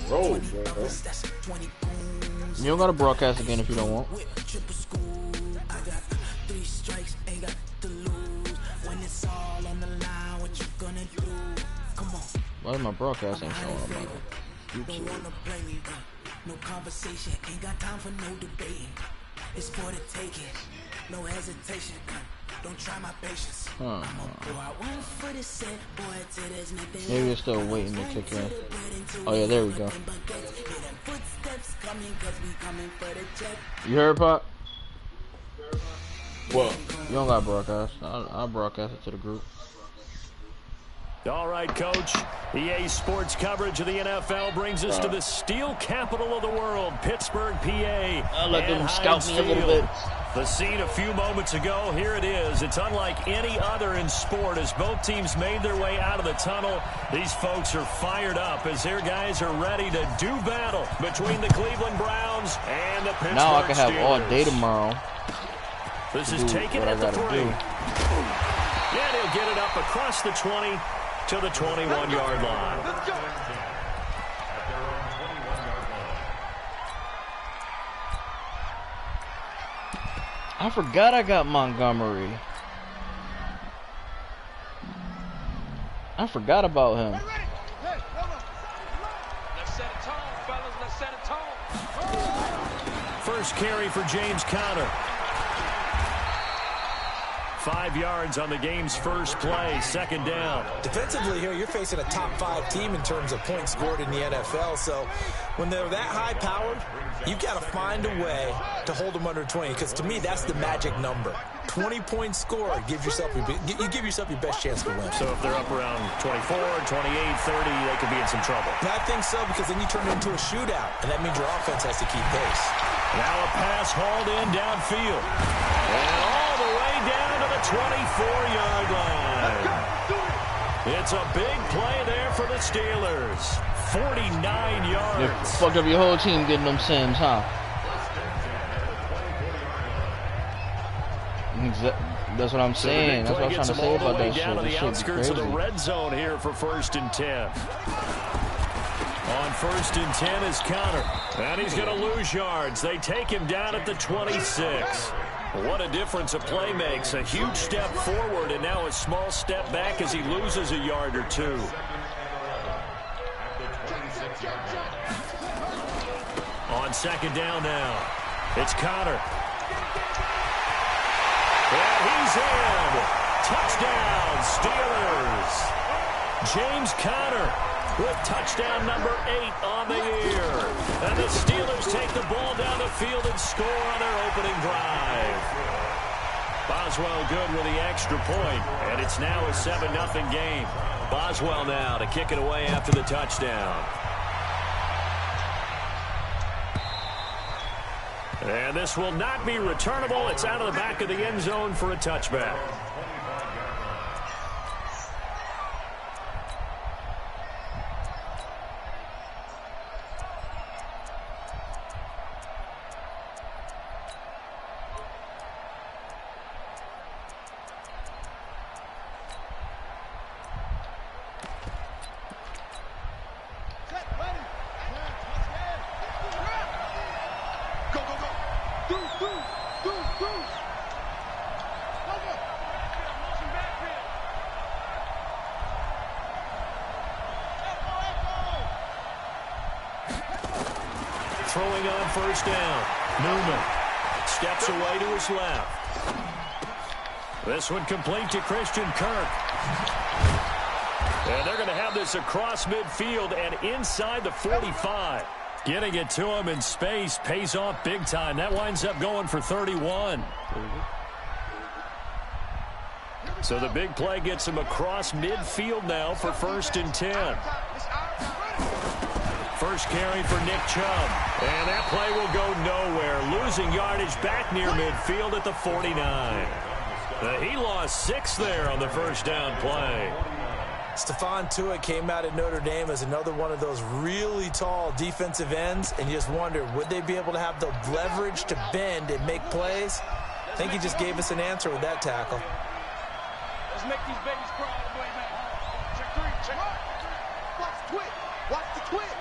Roll, You don't gotta broadcast again if you don't want. Why is my broadcast ain't showing up on YouTube? No conversation, ain't got time for no debating. It's for the taking, no hesitation. Don't try my patience. Maybe it's still waiting to kick in. Oh yeah, there we go. You heard, Pop? What? You don't got broadcast. I'll broadcast it to the group. All right, Coach. EA Sports coverage of the NFL brings us to the steel capital of the world, Pittsburgh, PA. I'll let them scout me a little bit. The scene a few moments ago, here it is. It's unlike any other in sport as both teams made their way out of the tunnel. These folks are fired up as their guys are ready to do battle between the Cleveland Browns and the Pittsburgh Now I can have Steelers. all day tomorrow. This is taken at the 3. Yeah, he'll get it up across the 20 to the 21-yard line. Let's go. I forgot I got Montgomery. I forgot about him. Let's set a tone, fellas. Let's set a tone. First carry for James Conner. 5 yards on the game's first play, second down. Defensively here, you're facing a top 5 team in terms of points scored in the NFL. So when they're that high-powered, you've got to find a way to hold them under 20. Because to me, that's the magic number. 20 points scored, you give yourself your best chance to win. So if they're up around 24, 28, 30, they could be in some trouble. I think so, because then you turn it into a shootout, and that means your offense has to keep pace. Now a pass hauled in downfield. And all the way down to the 24-yard line. It's a big play there for the Steelers. 49 yards. You fucked up your whole team getting them Sims, huh? That's what I'm saying. That's what I was trying to say about that shit. This shit be crazy. Of the red zone here for 1st and 10. On 1st and 10 is Conner. And he's going to lose yards. They take him down at the 26. What a difference a play makes. A huge step forward and now a small step back as he loses a yard or two. On 2nd down now, it's Conner. And he's in. Touchdown, Steelers. James Conner with touchdown number 8 on the year. And the Steelers take the ball down the field and score on their opening drive. Boswell good with the extra point, and it's now a 7-0 game. Boswell now to kick it away after the touchdown. And this will not be returnable. It's out of the back of the end zone for a touchback. Throwing on 1st down. Newman steps away to his left. This one complete to Christian Kirk. And they're going to have this across midfield and inside the 45. Getting it to him in space pays off big time. That winds up going for 31. So the big play gets him across midfield now for 1st and 10. First carry for Nick Chubb. And that play will go nowhere. Losing yardage back near midfield at the 49. He lost 6 there on the first down play. Stephon Tuitt came out at Notre Dame as another one of those really tall defensive ends, and you just wonder, would they be able to have the leverage to bend and make plays? I think he just gave us an answer with that tackle. Let's make these babies crawl all the way back. Check 3, check. Watch the twist. Watch the twist.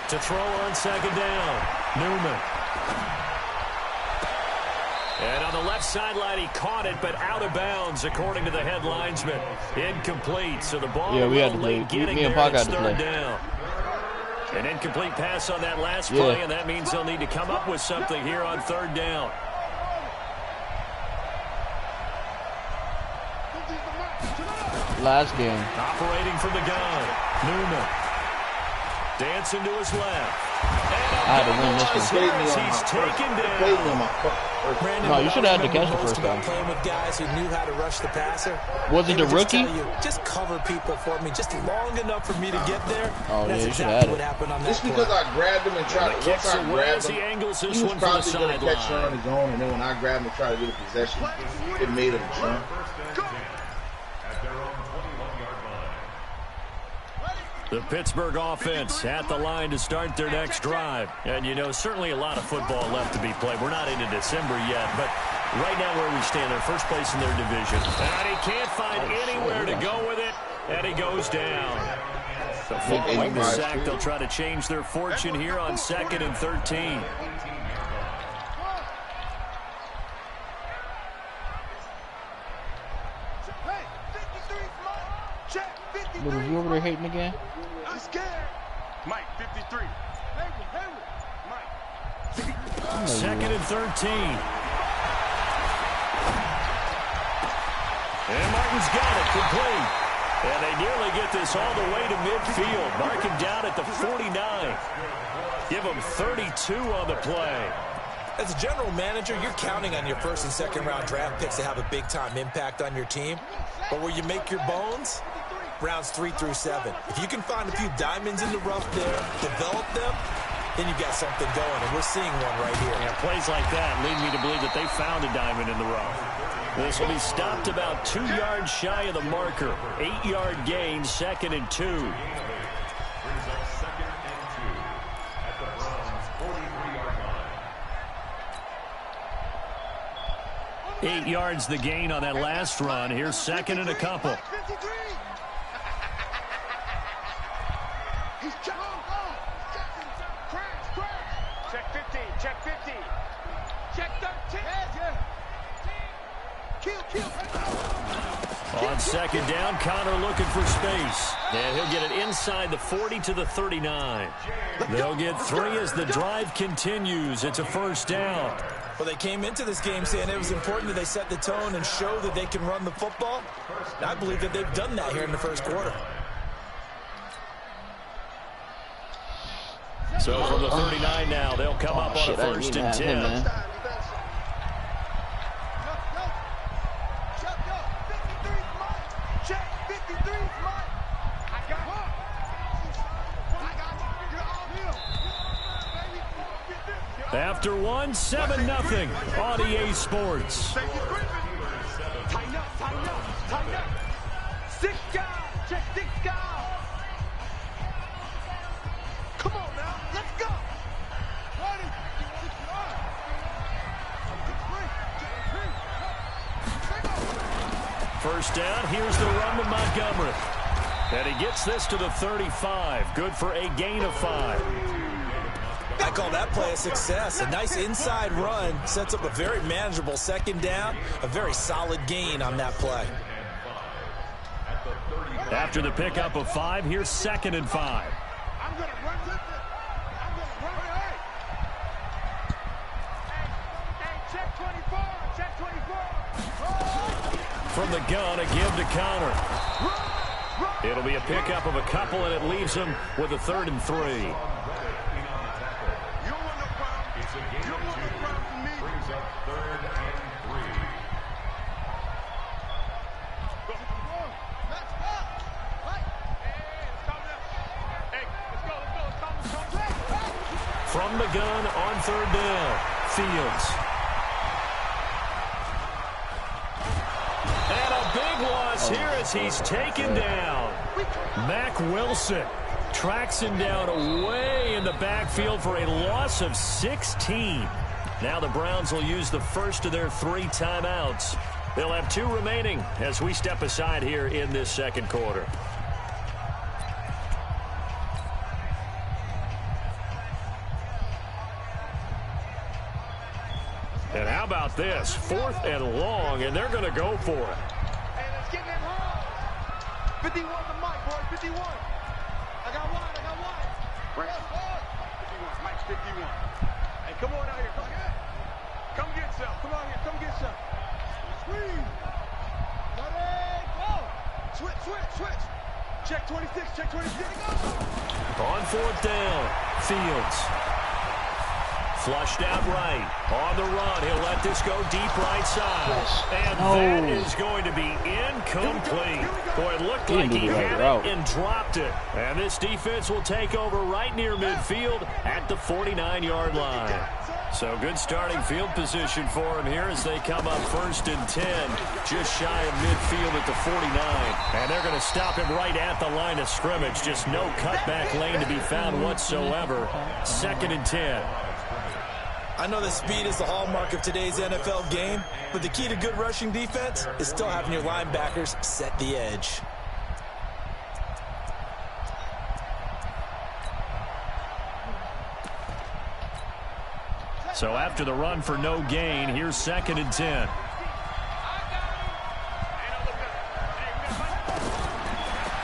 To throw on second down, Newman. And on the left sideline, he caught it, but out of bounds, according to the head linesman. Incomplete, so the ball we had to late play. getting Me and there. Parker It's had to third play. down. An incomplete pass on that last play, and that means they'll need to come up with something here on third down. Last game. Operating from the gun, Newman. Dancing to his left. I had to win this one. He's taken down. Brandon, No, you should have had to catch the most first about time. playing with guys who knew how to rush the passer. Was it They the would just rookie? tell you, just cover people for me, just long enough for me to get there. Oh, That's yeah, you should exactly have what it. happened on that Just because play. I grabbed him and tried to Kicks away grab as he him, angles this he was one for the probably going to catch her on sideline. his own, and then when I grabbed him and tried to get a possession, it made him jump. The Pittsburgh offense at the line to start their next drive. And, you know, certainly a lot of football left to be played. We're not into December yet, but right now where we stand, they're first place in their division. And he can't find anywhere to go with it, and he goes down. So following the sack, they'll try to change their fortune here on 2nd and 13. But was you over there hating again? I'm scared. Mike, 53. Mike. 2nd and 13. And Martin's got it complete. And they nearly get this all the way to midfield. Marking down at the 49. Give them 32 on the play. As a general manager, you're counting on your first and second round draft picks to have a big-time impact on your team. But where you make your bones, rounds 3 through 7. If you can find a few diamonds in the rough there, develop them, then you got something going, and we're seeing one right here. Yeah, plays like that lead me to believe that they found a diamond in the rough. This will be stopped about 2 yards shy of the marker. 8-yard gain, 2nd and 2. 8 yards the gain on that last run. Here's 2nd and a couple. Check 15, check 15. Check 13. On 2nd down, Connor looking for space. And he'll get it inside the 40 to the 39. They'll get 3 as the drive continues. It's a first down. Well, they came into this game saying it was important that they set the tone and show that they can run the football. And I believe that they've done that here in the first quarter. So from the 39 now, they'll come up on a 1st and 10. After one, 7-0 on EA Sports. Tighten up, tighten up, tighten up. 6 guys, check 6 guys. Come on now, let's go. First down, here's the run to Montgomery. And he gets this to the 35. Good for a gain of 5. I call that play a success. A nice inside run sets up a very manageable 2nd down. A very solid gain on that play. After the pickup of 5, here's 2nd and 5. I'm going to run with it. I'm going to run it. Hey, check 24. Check 24. From the gun, a give to Connor. It'll be a pickup of a couple, and it leaves him with a 3rd and 3. From the gun on 3rd down, Fields. And a big loss here as he's taken down. Mack Wilson tracks him down away in the backfield for a loss of 16. Now the Browns will use the first of their 3 timeouts. They'll have 2 remaining as we step aside here in this 2nd quarter. And how about this? 4th and long, and they're going to go for it. Hey, let's get in home. 51 the mic, boy. 51. I got one. Right. 51. Mike's 51. Hey, come on out here. Come get some. Come on here. Come get some. Squeeze. Ready, go. Switch. Check 26. Check 26. On 4th down, Fields. Flushed out right. On the run, he'll let this go deep right side. And that is going to be incomplete. Boy, it looked like he had it and dropped it. And this defense will take over right near midfield at the 49-yard line. So good starting field position for him here as they come up 1st and 10, just shy of midfield at the 49. And they're going to stop him right at the line of scrimmage. Just no cutback lane to be found whatsoever. 2nd and 10. I know that speed is the hallmark of today's NFL game, but the key to good rushing defense is still having your linebackers set the edge. So after the run for no gain, here's 2nd and 10.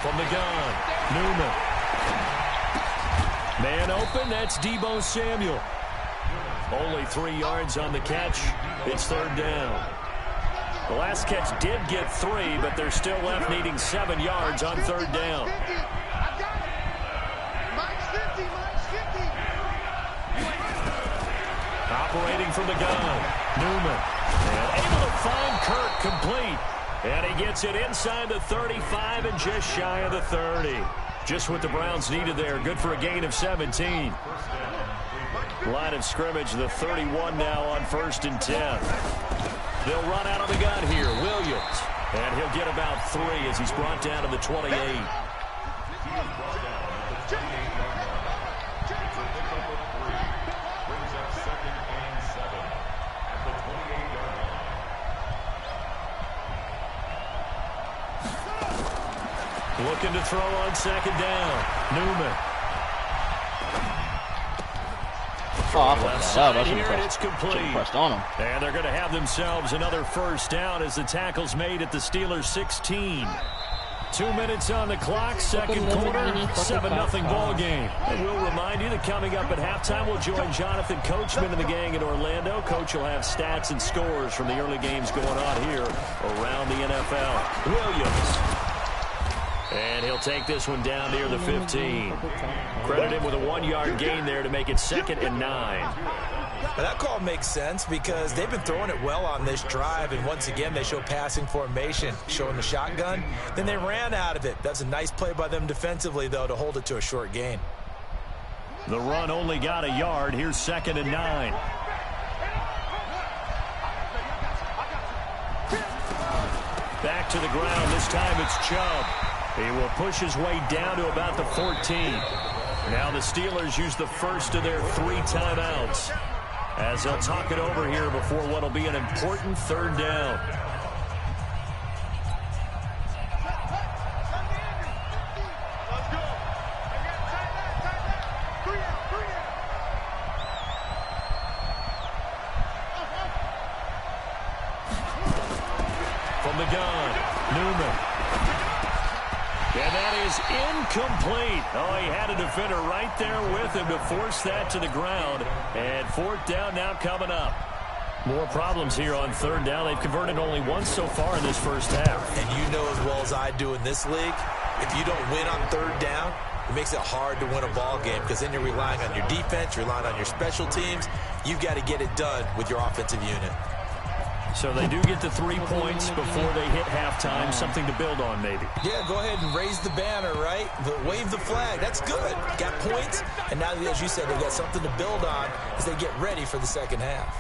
From the gun, Newman. Man open, that's Deebo Samuel. Only 3 yards on the catch. It's 3rd down. The last catch did get 3, but they're still left needing 7 yards on 3rd down. Operating from the gun, Newman. And able to find Kirk complete. And he gets it inside the 35 and just shy of the 30. Just what the Browns needed there. Good for a gain of 17. Line of scrimmage, the 31 now on 1st and 10. They'll run out of the gun here. Williams. And he'll get about 3 as he's brought down to the 28. Looking to throw on 2nd down. Newman. I should have pressed on him. And they're going to have themselves another 1st down as the tackle's made at the Steelers' 16. 2 minutes on the clock, 2nd quarter, 7-0 ball game. And we'll remind you that coming up at halftime, we'll join Jonathan Coachman and the gang in Orlando. Coach will have stats and scores from the early games going on here around the NFL. Williams. And he'll take this one down near the 15. Credit him with a 1-yard gain there to make it 2nd and 9. Well, that call makes sense because they've been throwing it well on this drive, and once again they show passing formation, showing the shotgun. Then they ran out of it. That's a nice play by them defensively, though, to hold it to a short gain. The run only got a yard. Here's 2nd and 9. Back to the ground. This time it's Chubb. He will push his way down to about the 14. Now the Steelers use the first of their 3 timeouts as they'll talk it over here before what will be an important 3rd down. From the gun, Newman. And that is incomplete. Oh, he had a defender right there with him to force that to the ground. And 4th down now coming up. More problems here on 3rd down. They've converted only once so far in this first half. And you know as well as I do in this league, if you don't win on 3rd down, it makes it hard to win a ball game because then you're relying on your defense, you're relying on your special teams. You've got to get it done with your offensive unit. So they do get the 3 points before they hit halftime. Something to build on, maybe. Yeah, go ahead and raise the banner, right? Wave the flag. That's good. Got points. And now, as you said, they've got something to build on as they get ready for the second half.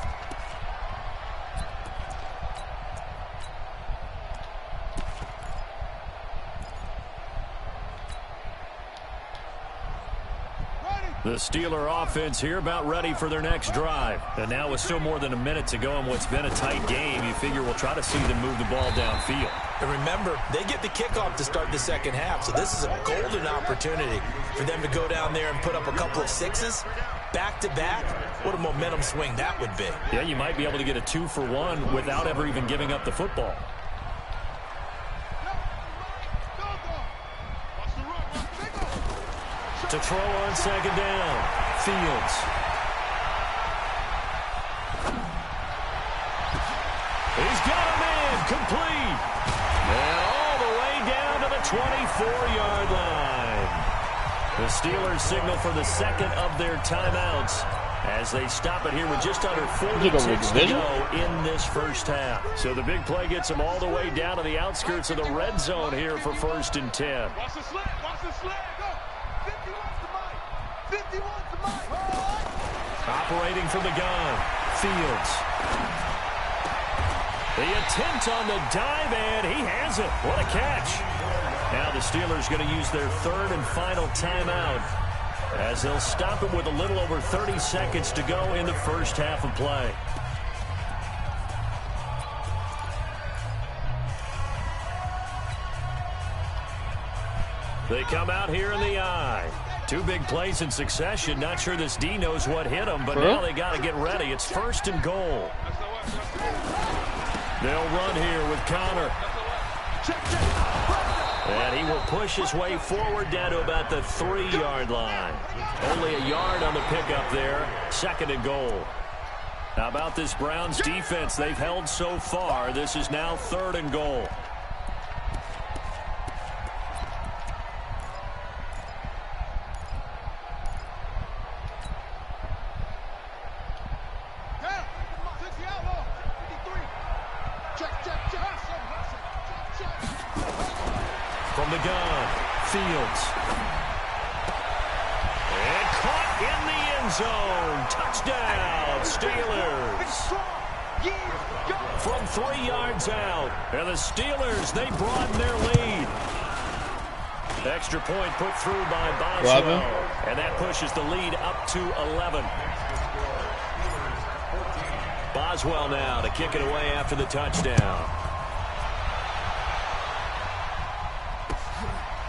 Ready. The Steeler offense here about ready for their next drive. And now with still more than a minute to go in what's been a tight game, you figure we'll try to see them move the ball downfield. And remember, they get the kickoff to start the second half, so this is a golden opportunity for them to go down there and put up a couple of sixes back-to-back. What a momentum swing that would be. Yeah, you might be able to get a 2-for-1 without ever even giving up the football. To throw on second down, Fields. He's got a man, complete. And all the way down to the 24-yard line. The Steelers signal for the second of their timeouts as they stop it here with just under 40 ticks to go in this first half. So the big play gets them all the way down to the outskirts of the red zone here for 1st and 10. Watch the slant, watch the slant, go. 51's the mic. 51's the mic. Operating from the gun, Fields. The attempt on the dive, and he has it. What a catch. Now the Steelers going to use their third and final timeout as they'll stop it with a little over 30 seconds to go in the first half of play. They come out here in the I. 2 big plays in succession. Not sure this D knows what hit them, but now they got to get ready. It's 1st and goal. They'll run here with Connor. And he will push his way forward down to about the 3-yard line. Only a yard on the pickup there. 2nd and goal. How about this Browns defense they've held so far? This is now 3rd and goal. From the gun, Fields. And caught in the end zone. Touchdown, Steelers. From 3 yards out. And the Steelers, they broaden their lead. Extra point put through by Boswell. And that pushes the lead up to 11. Boswell now to kick it away after the touchdown.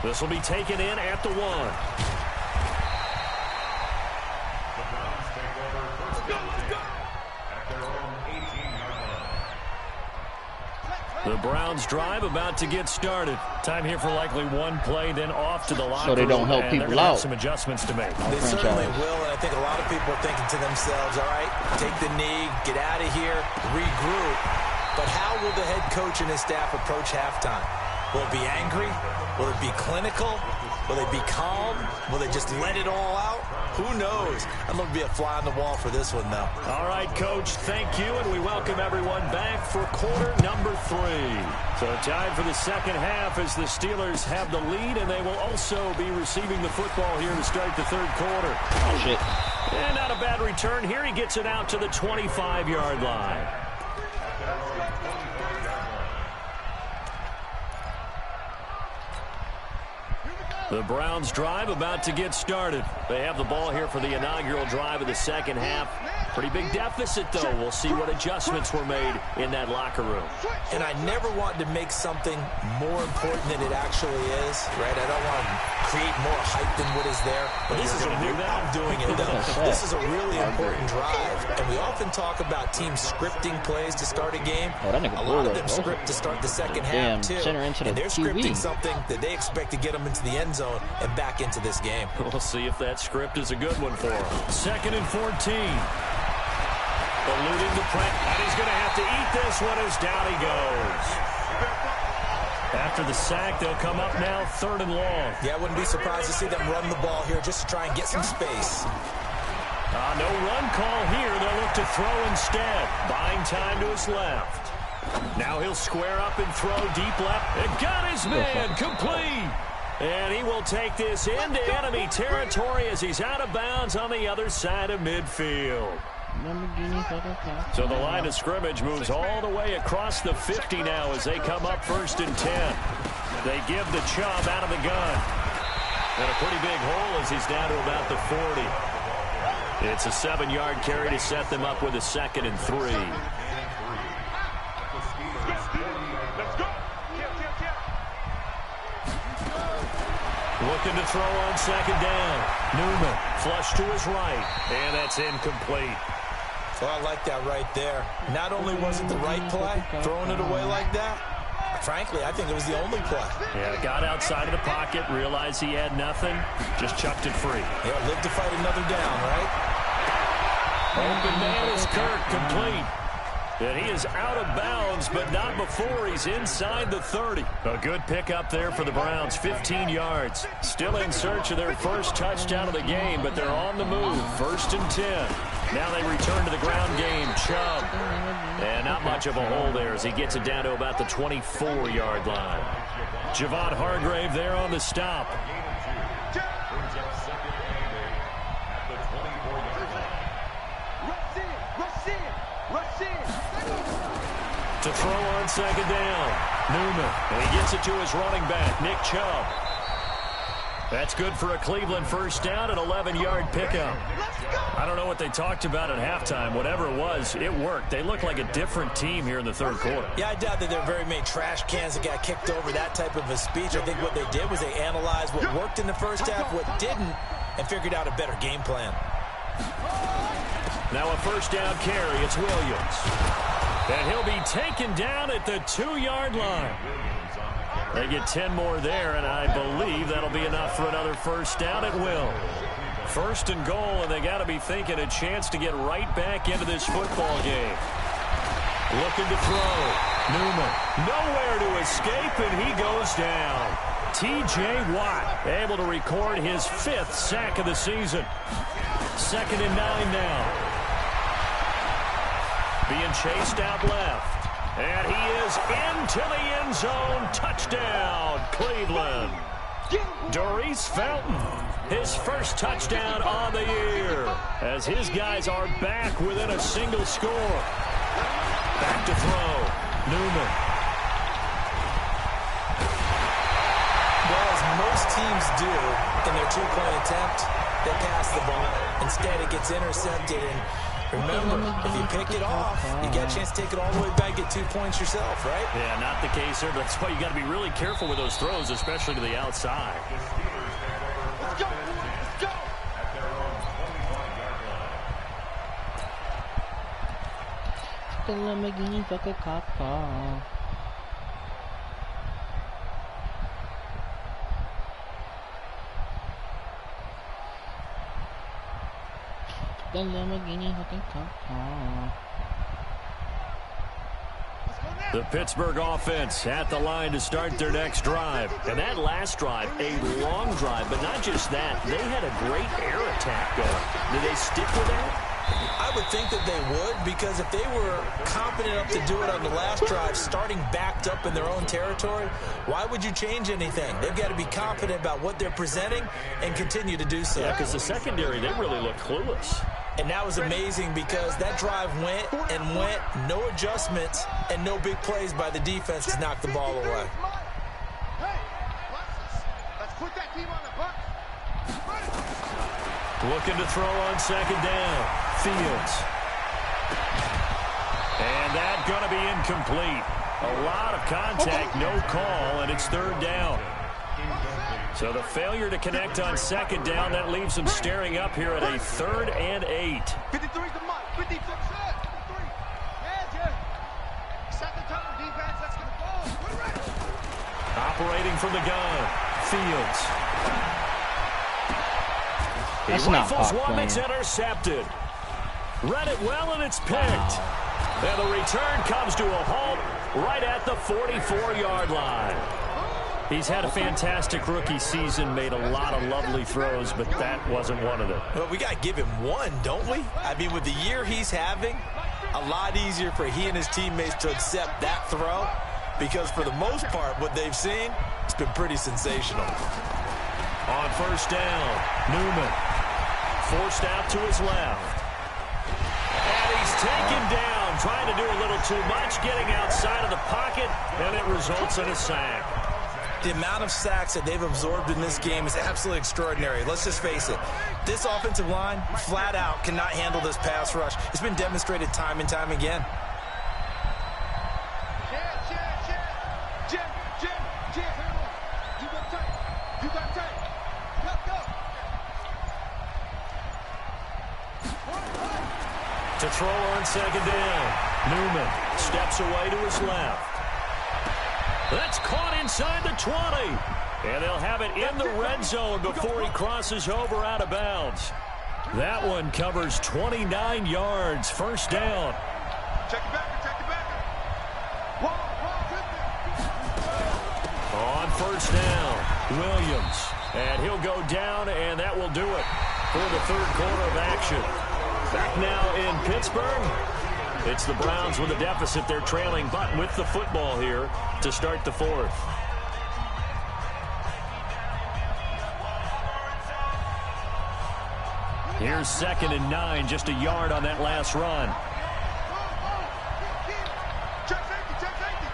This will be taken in at the 1. The Browns drive about to get started. Time here for likely one play, then off to the locker room. So they don't help people out. Some adjustments to make. They certainly will, and I think a lot of people are thinking to themselves, all right, take the knee, get out of here, regroup. But how will the head coach and his staff approach halftime? Will it be angry? Will it be clinical? Will they be calm? Will they just let it all out? Who knows? I'm going to be a fly on the wall for this one, though. All right, Coach, thank you, and we welcome everyone back for quarter number 3. So time for the second half as the Steelers have the lead, and they will also be receiving the football here to start the third quarter. Oh, shit. And not a bad return here. He gets it out to the 25-yard line. The Browns drive about to get started. They have the ball here for the inaugural drive of the second half. Pretty big deficit, though. We'll see what adjustments were made in that locker room. And I never want to make something more important than it actually is, right? I don't want to create more hype than what is there. But this is a real, I'm doing it, though. This is a really important drive. And we often talk about teams scripting plays to start a game. A lot of them script to start the second half, too. And they're scripting something that they expect to get them into the end zone and back into this game. We'll see if that script is a good one for him. 2nd and 14. Eluding the press, and he's going to have to eat this one as down he goes. After the sack, they'll come up now 3rd and long. Yeah, I wouldn't be surprised to see them run the ball here just to try and get some space. No run call here. They'll look to throw instead. Buying time to his left. Now he'll square up and throw deep left. And got his man complete. And he will take this into enemy territory as he's out of bounds on the other side of midfield. So the line of scrimmage moves all the way across the 50 now as they come up 1st and 10. They give the Chubb out of the gun. And a pretty big hole as he's down to about the 40. It's a 7-yard carry to set them up with a 2nd and 3. Let's go. Looking to throw on 2nd down. Newman flush to his right, and that's incomplete. Well, I like that right there. Not only was it the right play, throwing it away like that, frankly, I think it was the only play. Yeah, got outside of the pocket, realized he had nothing, just chucked it free. Yeah, live to fight another down, right? Open man is Kirk, complete. And he is out of bounds, but not before he's inside the 30. A good pickup there for the Browns, 15 yards. Still in search of their first touchdown of the game, but they're on the move, 1st and 10. Now they return to the ground game. Chubb. And not much of a hole there as he gets it down to about the 24-yard line. Javon Hargrave there on the stop. To throw on 2nd down. Newman. And he gets it to his running back, Nick Chubb. That's good for a Cleveland first down, an 11-yard pickup. I don't know what they talked about at halftime. Whatever it was, it worked. They look like a different team here in the 3rd quarter. Yeah, I doubt that there are very many trash cans that got kicked over, that type of a speech. I think what they did was they analyzed what worked in the first half, what didn't, and figured out a better game plan. Now a first down carry. It's Williams. And he'll be taken down at the 2-yard line. They get 10 more there, and I believe that'll be enough for another first down. It will. 1st and goal, and they got to be thinking a chance to get right back into this football game. Looking to throw. Newman. Nowhere to escape, and he goes down. T.J. Watt able to record his 5th sack of the season. 2nd and 9 now. Being chased out left. And he is into the end zone. Touchdown, Cleveland. Doris Fountain, his first touchdown on the year, as his guys are back within a single score. Back to throw. Newman. Well, as most teams do in their 2-point attempt, they pass the ball. Instead, it gets intercepted, and remember, if you pick it off, you get a chance to take it all the way back, get 2 points yourself, right? Yeah, not the case here, but that's why you got to be really careful with those throws, especially to the outside. Let's go. Let's go. The Lamborghini fuck a cop car. The Lamborghini fucking cop car. The Pittsburgh offense at the line to start their next drive. And that last drive, a long drive, but not just that. They had a great air attack going. Did they stick with that? I would think that they would, because if they were confident enough to do it on the last drive, starting backed up in their own territory, why would you change anything? They've got to be confident about what they're presenting and continue to do so. Yeah, because the secondary, they really look clueless. And that was amazing because that drive went and went, no adjustments, and no big plays by the defense to knock the ball away. Hey, let's put that team on the bus. Looking to throw on 2nd down. Fields. And that's going to be incomplete. A lot of contact, no call, and it's 3rd down. So the failure to connect on 2nd down, that leaves them staring up here at a 3rd and 8. 53's the mark. 53. Yeah. Set the tone, defense. Let's get the ball. We're ready. Operating from the gun. Fields. That's He not rifles pop one that's playing. intercepted. Read it well, and it's picked. And the return comes to a halt right at the 44-yard line. He's had a fantastic rookie season, made a lot of lovely throws, but that wasn't one of them. Well, we got to give him one, don't we? I mean, with the year he's having, a lot easier for he and his teammates to accept that throw, because for the most part, what they've seen, it's been pretty sensational. On 1st down, Newman forced out to his left. And he's taken down, trying to do a little too much, getting outside of the pocket, and it results in a sack. The amount of sacks that they've absorbed in this game is absolutely extraordinary. Let's just face it. This offensive line, flat out, cannot handle this pass rush. It's been demonstrated time and time again. To throw on second down. Newman steps away to his left. That's caught inside the 20. And they'll have it in the red zone before he crosses over out of bounds. That one covers 29 yards. First down. Check it back, check it back. On first down, Williams. And he'll go down, and that will do it for the third quarter of action. Back now in Pittsburgh. It's the Browns with a deficit. They're trailing, but with the football here to start the fourth. Here's 2nd and 9, just a yard on that last run. Check safety, check safety.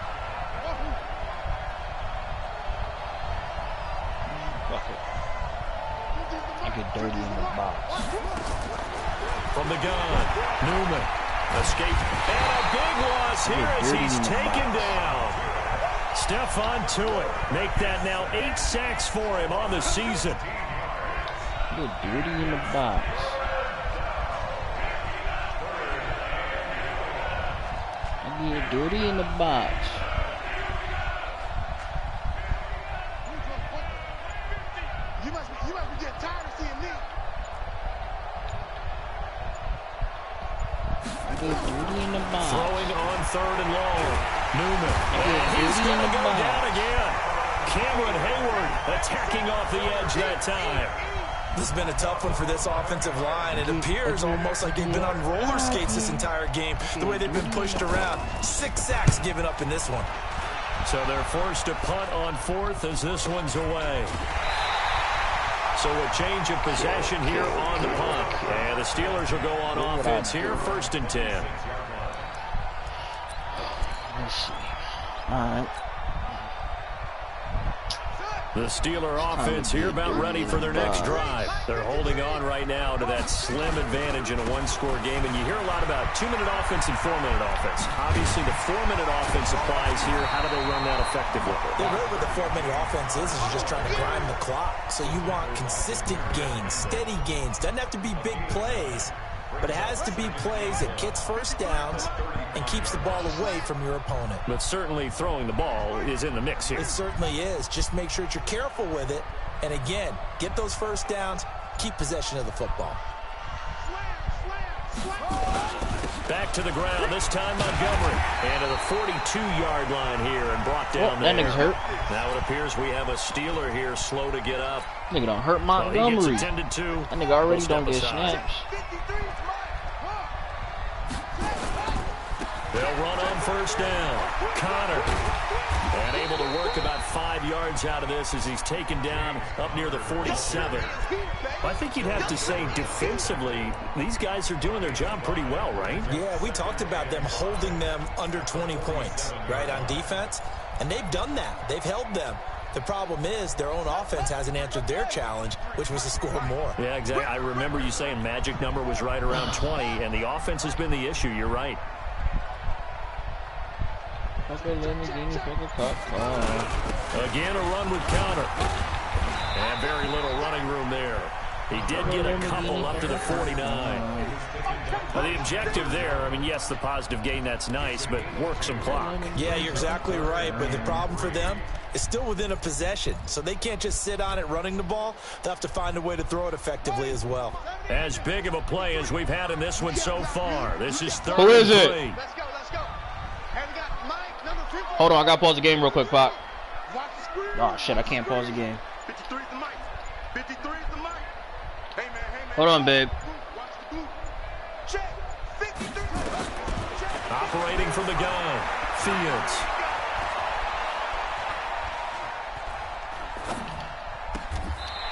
I get dirty in the box. From the gun, Newman. Escape. And a big loss here as he's taken down. Stephon Tuitt. Make that now 8 sacks for him on the season. Get dirty in the box. I get dirty in the box. You must be getting tired of seeing me. I get dirty in the box. Throwing on 3rd and long. Newman. And he's going to go down again. Cameron Hayward attacking off the edge that time. This has been a tough one for this offensive line. It appears almost like they've been on roller skates this entire game, the way they've been pushed around. 6 sacks given up in this one. So they're forced to punt on 4th as this one's away. So a change of possession here on the punt. And the Steelers will go on offense here, 1st and 10. Let's see. All right. The Steeler offense here about ready for their next drive. They're holding on right now to that slim advantage in a one-score game. And you hear a lot about 2-minute offense and 4-minute offense. Obviously, the 4-minute offense applies here. How do they run that effectively? Yeah, really what the 4-minute offense is you're just trying to grind the clock. So you want consistent gains, steady gains. Doesn't have to be big plays, but it has to be plays that gets first downs and keeps the ball away from your opponent. But certainly throwing the ball is in the mix here. It certainly is. Just make sure that you're careful with it. And again, get those first downs, keep possession of the football. Back to the ground, this time Montgomery. And to the 42-yard line here and brought down there. That nigga's hurt. Now it appears we have a Steeler here slow to get up. Nigga don't hurt Montgomery. Well, he gets attended to. That nigga already don't get snaps. They'll run on first down. Connor. And able to work about 5 yards out of this as he's taken down up near the 47. I think you'd have to say defensively, these guys are doing their job pretty well, right? Yeah, we talked about them holding them under 20 points, right, on defense. And they've done that. They've held them. The problem is their own offense hasn't answered their challenge, which was to score more. Yeah, exactly. I remember you saying magic number was right around 20, and the offense has been the issue. You're right. Okay, let me get me fucking cup. Again, a run with Connor. And very little running room there. He did get a couple up to the 49. Well, the objective there, I mean, yes, the positive gain, that's nice, but work some clock. Yeah, you're exactly right, but the problem for them is still within a possession, so they can't just sit on it running the ball. They'll have to find a way to throw it effectively as well. As big of a play as we've had in this one so far. This is 3rd Who is and 3. it? Let's go, let's go. And we got Mike, number 50. Hold on, I gotta pause the game real quick, Pop. Watch the screen. Oh shit, I can't pause the game. 53 is the Mike. 53 is the Mike. Hey man, hey man. Hold on, babe. Watch the glue. Check. 53. Check. Operating from the gun. Fields.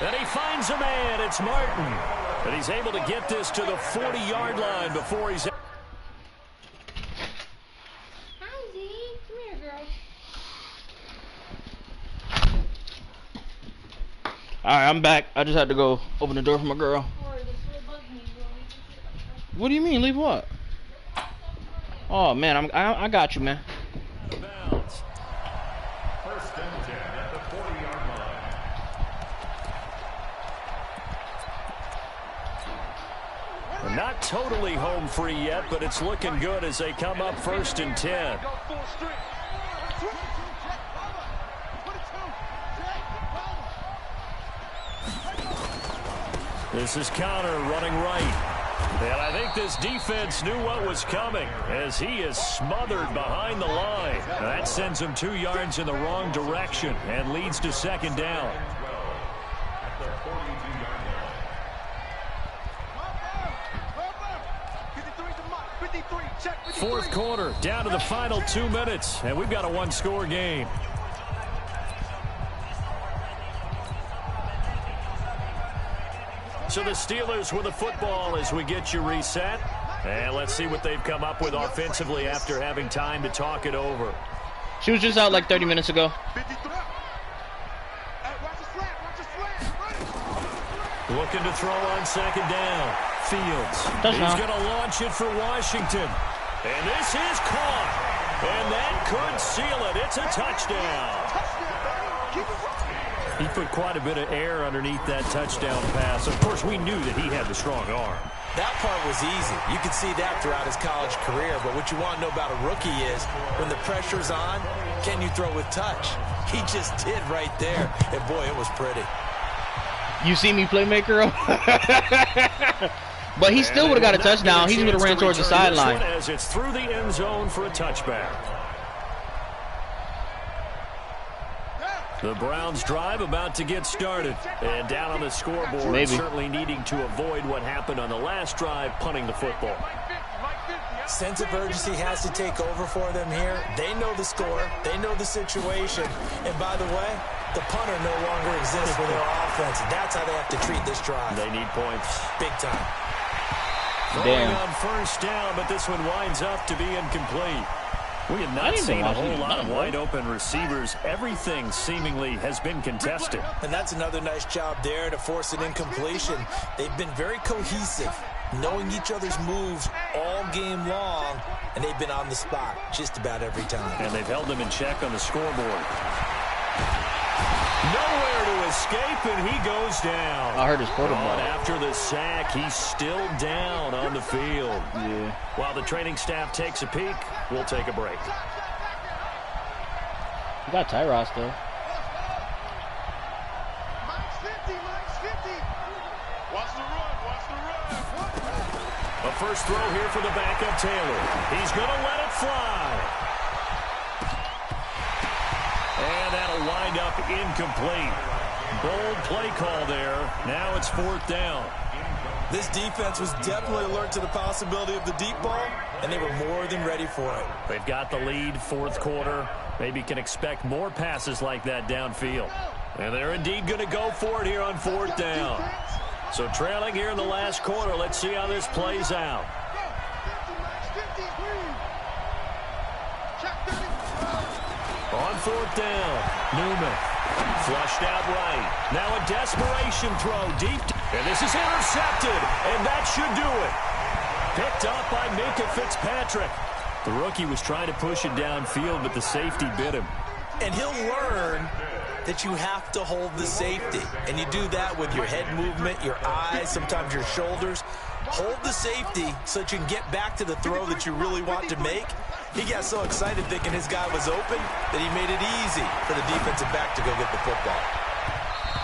And he finds a man. It's Martin. And he's able to get this to the 40-yard line before he's... Hi, Z. Come here, girl. Alright, I'm back. I just had to go open the door for my girl. What do you mean, leave what? Oh man, I got you, man. Bounds. First and 10 at the 40-yard line. Not totally home free yet, but it's looking good as they come up first and 10. This is Connor running right. And I think this defense knew what was coming as he is smothered behind the line. That sends him 2 yards in the wrong direction and leads to second down. Fourth quarter, down to the final 2 minutes, and we've got a one-score game. So the Steelers with the football as we get you reset. And let's see what they've come up with offensively after having time to talk it over. She was just out like 30 minutes ago. Looking to throw on second down. Fields. Touchdown. He's going to launch it for Washington. And this is caught. And that could seal it. It's a touchdown. He put quite a bit of air underneath that touchdown pass. Of course, we knew that he had the strong arm. That part was easy. You could see that throughout his college career. But what you want to know about a rookie is when the pressure's on, can you throw with touch? He just did right there. And, boy, it was pretty. You see me, playmaker? But he still would have got a touchdown. He would have ran towards the sideline. As it's through the end zone for a touchback. The Browns drive about to get started. And down on the scoreboard, certainly needing to avoid what happened on the last drive, punting the football. Sense of urgency has to take over for them here. They know the score. They know the situation. And by the way, the punter no longer exists for their offense. That's how they have to treat this drive. They need points. Big time. Throwing on first down, but this one winds up to be incomplete. We have not seen a whole lot of wide-open receivers. Everything seemingly has been contested. And that's another nice job there to force an incompletion. They've been very cohesive, knowing each other's moves all game long, and they've been on the spot just about every time. And they've held them in check on the scoreboard. Nowhere to escape, and he goes down. I heard his quarterback. After the sack, he's still down on the field. Yeah. While the training staff takes a peek, we'll take a break. You got Tyros, though. A first throw here for the backup Taylor. He's going to let it fly. And that'll wind up incomplete. Bold play call there. Now it's fourth down. This defense was definitely alert to the possibility of the deep ball, and they were more than ready for it. They've got the lead, fourth quarter. Maybe can expect more passes like that downfield. And they're indeed going to go for it here on fourth down. So trailing here in the last quarter, let's see how this plays out. On fourth down, Newman flushed out right. Now a desperation throw deep. And this is intercepted, and that should do it. Picked up by Minkah Fitzpatrick. The rookie was trying to push it downfield, but the safety bit him. And he'll learn that you have to hold the safety. And you do that with your head movement, your eyes, sometimes your shoulders. Hold the safety so that you can get back to the throw that you really want to make. He got so excited thinking his guy was open that he made it easy for the defensive back to go get the football.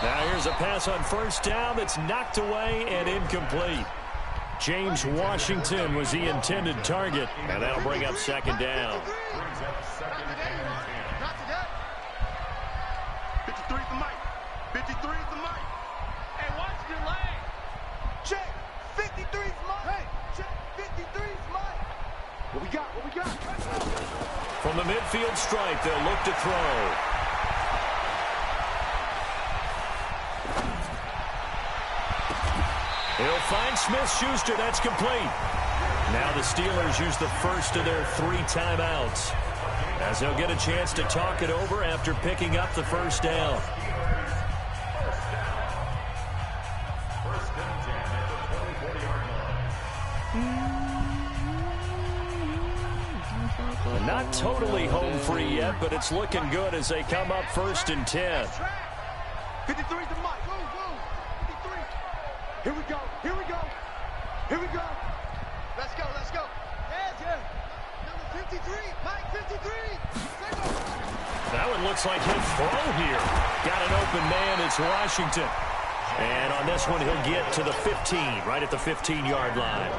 Now here's a pass on first down that's knocked away and incomplete. James Washington was the intended target, and that'll bring up second down. 53 is the mic. 53 is the mic. Hey, watch your lane. Check. 53 is mine. Hey, check. 53 is mine. What we got? What we got? From the midfield stripe, they'll look to throw. He'll find Smith-Schuster. That's complete. Now the Steelers use the first of their 3 timeouts, as they'll get a chance to talk it over after picking up the first down. Not totally home free yet, but it's looking good as they come up 1st and 10. 53's the mic. Go, go. 53. Here we go. Here we go. Here we go. Let's go. Let's go. Yeah. Number 53. Mike 53. That one looks like he'll throw here. Got an open man. It's Washington. And on this one, he'll get to the 15, right at the 15-yard line.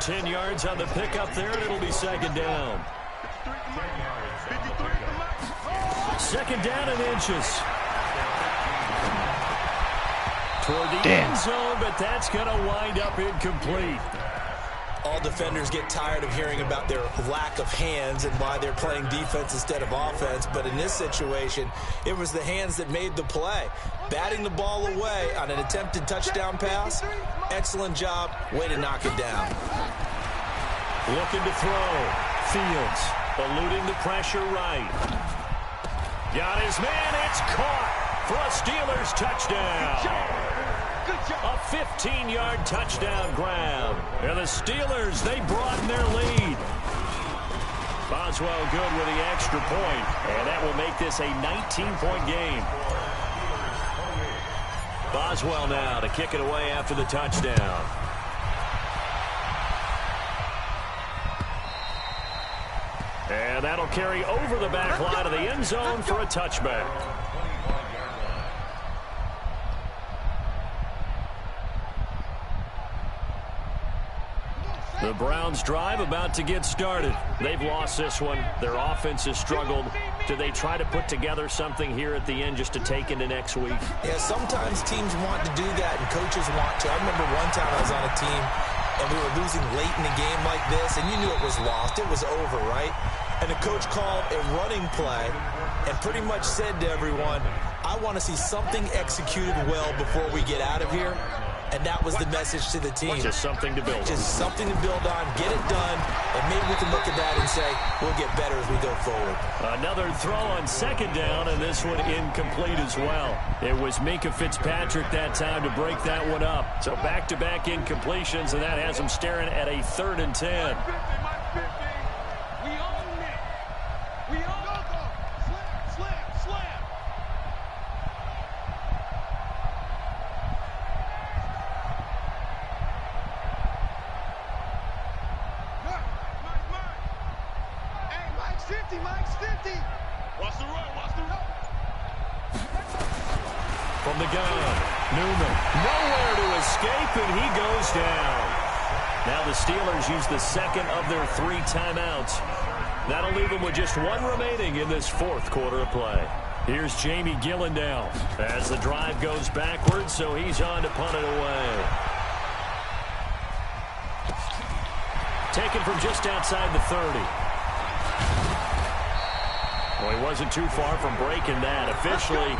10 yards on the pickup there, and it'll be 2nd down. 2nd down and inches. Toward the end zone, but that's going to wind up incomplete. All defenders get tired of hearing about their lack of hands and why they're playing defense instead of offense. But in this situation, it was the hands that made the play. Batting the ball away on an attempted touchdown pass. Excellent job. Way to knock it down. Looking to throw. Fields eluding the pressure right. Got his man. It's caught for a Steelers touchdown. A 15-yard touchdown grab. And the Steelers, they broaden their lead. Boswell good with the extra point. And that will make this a 19-point game. Boswell now to kick it away after the touchdown. And that'll carry over the back line of the end zone for a touchback. The Browns drive about to get started. They've lost this one. Their offense has struggled. Do they try to put together something here at the end just to take into next week? Yeah, sometimes teams want to do that and coaches want to. I remember one time I was on a team and we were losing late in a game like this and you knew it was lost. It was over, right? And the coach called a running play and pretty much said to everyone, I want to see something executed well before we get out of here. And that was the message to the team. Just something to build on. Just something to build on, get it done, and maybe we can look at that and say, we'll get better as we go forward. Another throw on 2nd down, and this one incomplete as well. It was Minkah Fitzpatrick that time to break that one up. So back-to-back incompletions, and that has them staring at a 3rd and 10. From the gun, Newman, nowhere to escape, and he goes down. Now the Steelers use the 2nd of their 3 timeouts. That'll leave them with just 1 remaining in this 4th quarter of play. Here's Jamie Gillendow as the drive goes backwards, so he's on to punt it away. Taken from just outside the 30. Well, he wasn't too far from breaking that. Officially,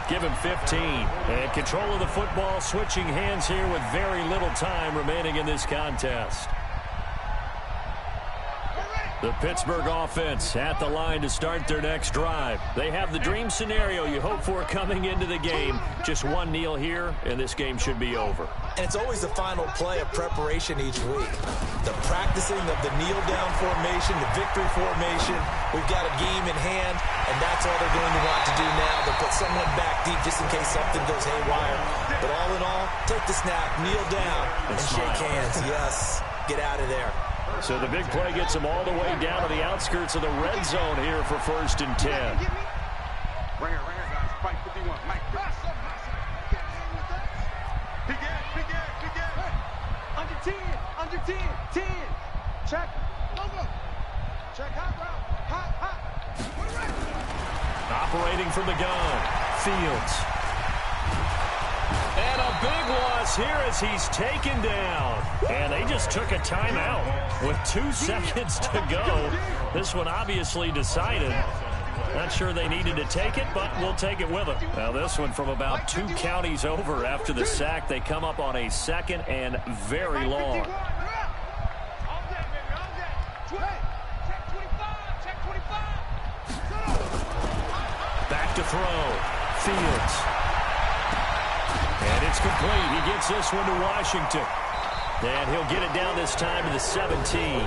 give him 15. And control of the football, switching hands here with very little time remaining in this contest. The Pittsburgh offense at the line to start their next drive. They have the dream scenario you hope for coming into the game. Just 1 kneel here, and this game should be over. And it's always the final play of preparation each week. The practicing of the kneel-down formation, the victory formation. We've got a game in hand, and that's all they're going to want to do now. They'll put someone back deep just in case something goes haywire. But all in all, take the snap, kneel down, and shake hands. Yes, get out of there. So the big play gets them all the way down to the outskirts of the red zone here for 1st and 10. Right here, guys. Fight 51. Mike. Under 10. Under 10. 10. Check. Logo. Check. Hot route. Hot. Operating from the gun. Fields. And a big loss here as he's taken down. And they just took a timeout with 2 seconds to go. This one obviously decided. Not sure they needed to take it, but we'll take it with them. Now this one from about 2 counties over after the sack. They come up on a 2nd and very long. Back to throw. Fields. And it's complete. He gets this one to Washington. And he'll get it down this time to the 17.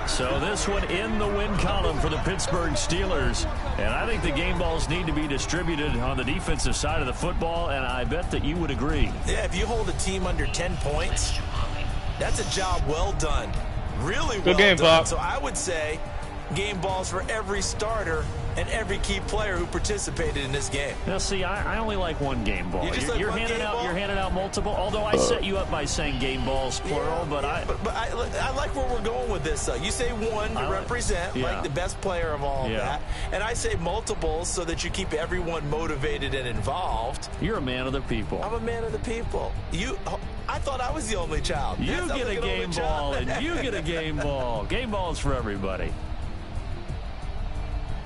So this one in the win column for the Pittsburgh Steelers. And I think the game balls need to be distributed on the defensive side of the football, and I bet that you would agree. Yeah, if you hold a team under 10 points, that's a job well done. Really well game, done. Bob. So I would say game balls for every starter and every key player who participated in this game. Now, see, I only like one game ball. You're handing out multiple. Although I set you up by saying game balls plural, but I like where we're going with this. You say one to represent, like the best player of all of that, and I say multiples so that you keep everyone motivated and involved. You're a man of the people. I'm a man of the people. I thought I was the only child. You get a game ball, and you get a game ball. Game balls for everybody.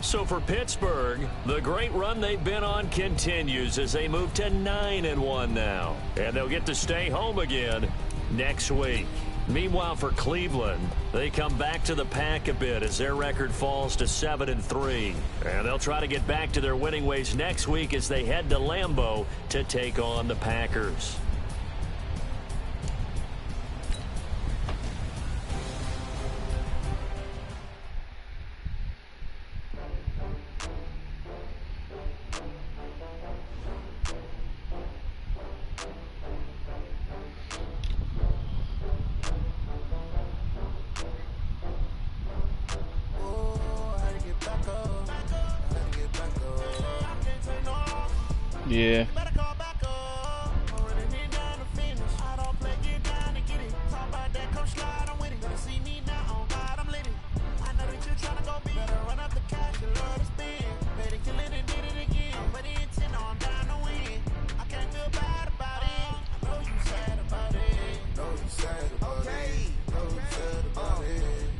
So for Pittsburgh, the great run they've been on continues as they move to 9-1 now. And they'll get to stay home again next week. Meanwhile, for Cleveland, they come back to the pack a bit as their record falls to 7-3. And they'll try to get back to their winning ways next week as they head to Lambeau to take on the Packers. Yeah.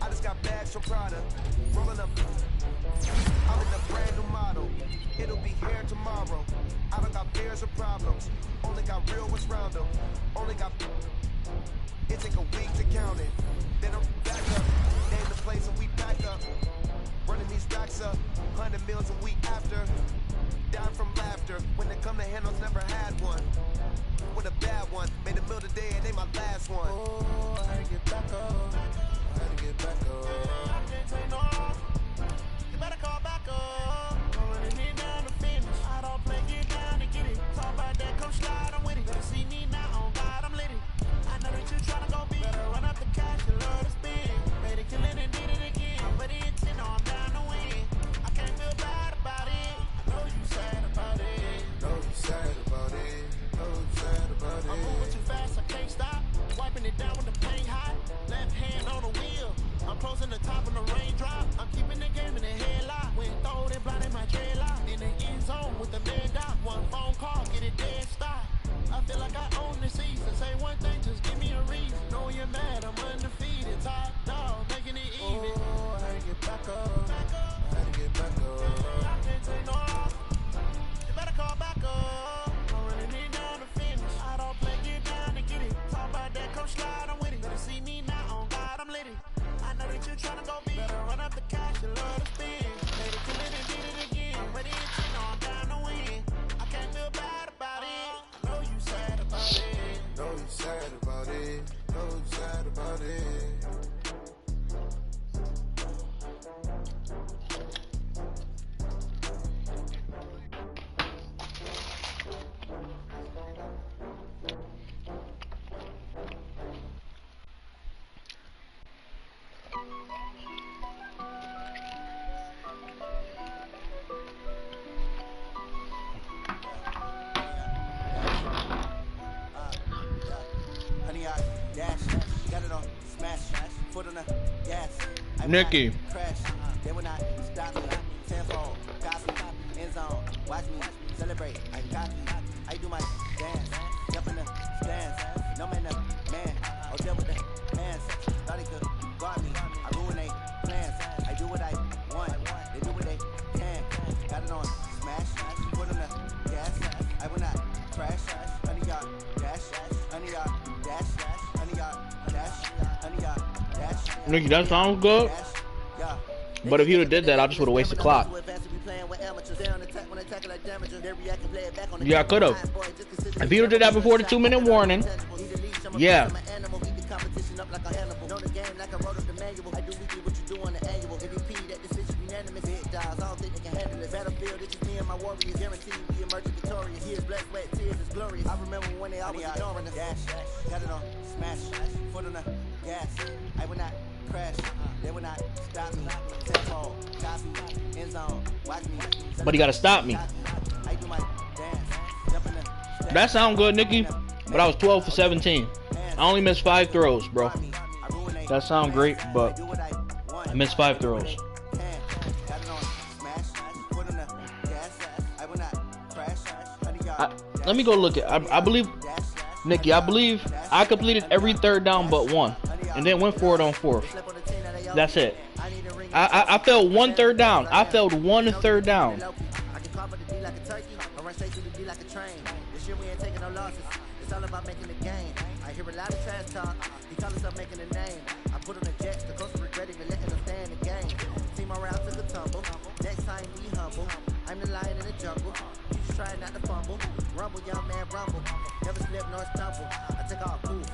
I just got bags from Prada, rolling up. I'm in a brand new model. It'll be here tomorrow. I don't got fears or problems. Only got real ones round them. Only got. It take a week to count it. Then I'm back up. Name the place and we back up. Running these racks up. 100 meals a week after. Down from laughter. When they come to handles, never had one. With a bad one. Made a meal today and they my last one. Oh, I had to get back up. I had to get back up. I can't take no. You better call back up. I'm running it down the finish. I don't play, get down to get it. Talk about that, come slide, I'm with it. Better see me now, on God, I'm lit it. I know that you tryna go big. Better run up the cash, you love to spin. Better kill it and did it again. But it's in, I'm down to win. I can't feel bad about it. I know you sad about it. Know you sad about it. Know you sad about it. I'm moving too fast, I can't stop. Wiping it down when the paint hot. Left hand on the wheel. I'm closing the top of the raindrop. I'm keeping the game in the headlock. When throwed and blinded my dreadlock. In the end zone with the man dot. One phone call, get it dead stop. I feel like I own the season. Say one thing, just give me a reason. Know you're mad, I'm undefeated. Top dog, making it even. Oh, I had to get back up. I had to get back up. I can't take no. You better call back up. I'm running it down the finish. I don't play, get down to get it. Talk about that, come slide, I'm with it. Better see me now, on God, I'm lit it. I know that you're tryna go big. Better run up the cash, you love to spin. Made it, kill it, and did it again. But it's, you know, I'm down to win. I can't feel bad about it. I know you sad about it. Know you sad about it. Know you sad about it. Nikki. Crash, they will not stop me. Tenfold, copy, end zone. Watch me celebrate. I'm cocky. I do my dance. Jump in the stands. No man, man. I'll deal with the hands. Thought he could guard me. I ruin they plans. I do what I want. They do what they can. Got it on smash. Put on the gas. I will not crash. 100 yard dash. 100 yard dash. 100 yard dash. 100 yard dash. Nikki, that sounds good. But if he would have did that, I just would have wasted clock. Yeah, I could have. If he would have did that before the 2-minute warning, yeah. field, this is me and my warriors. Guaranteed we emerge victorious. Here's blood, sweat, tears, it's glorious. I remember when they always ignoring us. Dash, got it on, smash, foot on the gas. I will not crash, they will not stop me. Tempo, copy, end zone, watch me. But he gotta stop me. I do my dance, jump in the That sound good, Nikki. But I was 12 for 17. I only missed 5 throws, bro. That sound great, but I missed 5 throws. Let me go look at. I believe, Nikki. I believe I completed every third down but one, and then went for it on fourth. That's it. I failed one third down. I failed one third down. It's all about making the game. I hear a lot of trash talk. He call himself making a name. I put on the Jets, the coach regretting and letting them stay in the game. Team around took a tumble. Next time we humble. I'm the lion in the jungle. You just try not to fumble. Rumble, young man, rumble. Never slip nor stumble. I take off, move.